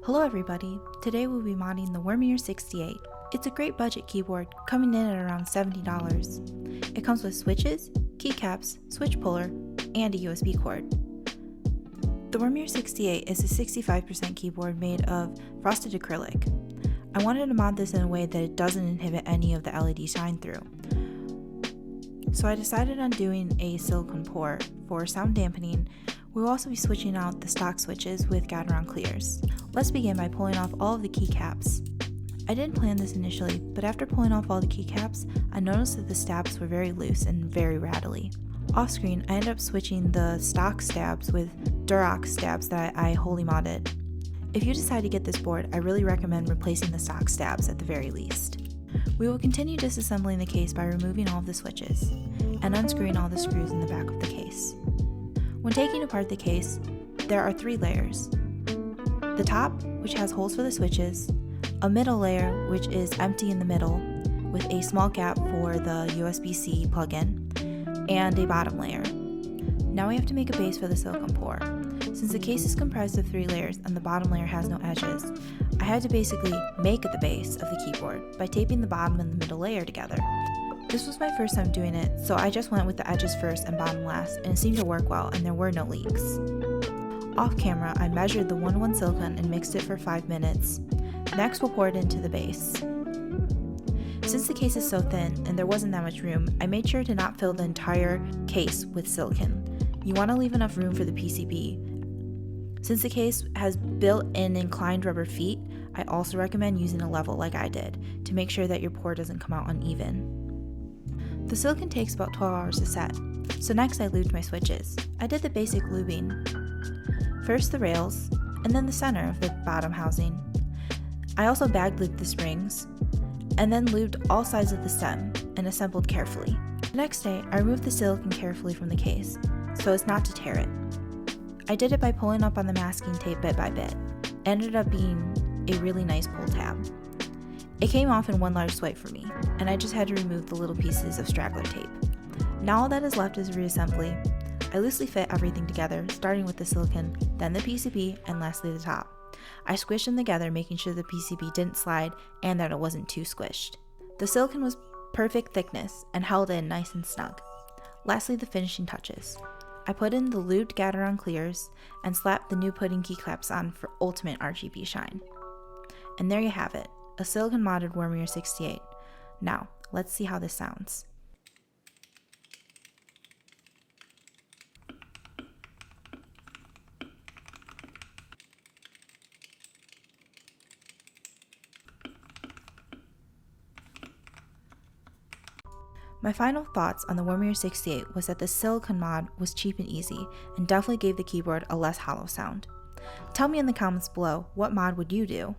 Hello everybody, today we'll be modding the Wormier 68. It's a great budget keyboard, coming in at around $70. It comes with switches, keycaps, switch puller, and a USB cord. The Wormier 68 is a 65% keyboard made of frosted acrylic. I wanted to mod this in a way that it doesn't inhibit any of the LED shine through. So I decided on doing a silicone port for sound dampening. We will also be switching out the stock switches with gateron clears. Let's begin by pulling off all of the keycaps. I didn't plan this initially, but after pulling off all the keycaps, I noticed that the stabs were very loose and very rattly. Off screen, I ended up switching the stock stabs with Durox stabs that I wholly modded. If you decide to get this board, I really recommend replacing the stock stabs at the very least. We will continue disassembling the case by removing all of the switches and unscrewing all the screws in the back of the case. When taking apart the case, there are 3 layers. The top, which has holes for the switches, a middle layer which is empty in the middle with a small gap for the USB-C plug-in, and a bottom layer. Now we have to make a base for the silicone pour. Since the case is comprised of 3 layers and the bottom layer has no edges, I had to basically make the base of the keyboard by taping the bottom and the middle layer together. This was my first time doing it, so I just went with the edges first and bottom last, and it seemed to work well and there were no leaks. Off camera, I measured the 1:1 silicone and mixed it for 5 minutes. Next, we'll pour it into the base. Since the case is so thin and there wasn't that much room, I made sure to not fill the entire case with silicone. You want to leave enough room for the PCB. Since the case has built-in inclined rubber feet, I also recommend using a level like I did to make sure that your pour doesn't come out uneven. The silicone takes about 12 hours to set, so next I lubed my switches. I did the basic lubing. First the rails, and then the center of the bottom housing. I also bag lubed the springs, and then lubed all sides of the stem and assembled carefully. The next day, I removed the silicone carefully from the case, so as not to tear it. I did it by pulling up on the masking tape bit by bit. It ended up being a really nice pull tab. It came off in one large swipe for me, and I just had to remove the little pieces of straggler tape. Now all that is left is reassembly. I loosely fit everything together, starting with the silicone, then the PCB, and lastly the top. I squished them together, making sure the PCB didn't slide and that it wasn't too squished. The silicone was perfect thickness and held in nice and snug. Lastly, the finishing touches. I put in the lubed gateron clears and slapped the new pudding keycaps on for ultimate RGB shine. And there you have it, a silicone modded Wormier 68. Now, let's see how this sounds. My final thoughts on the Wormier 68 was that the silicone mod was cheap and easy, and definitely gave the keyboard a less hollow sound. Tell me in the comments below, what mod would you do?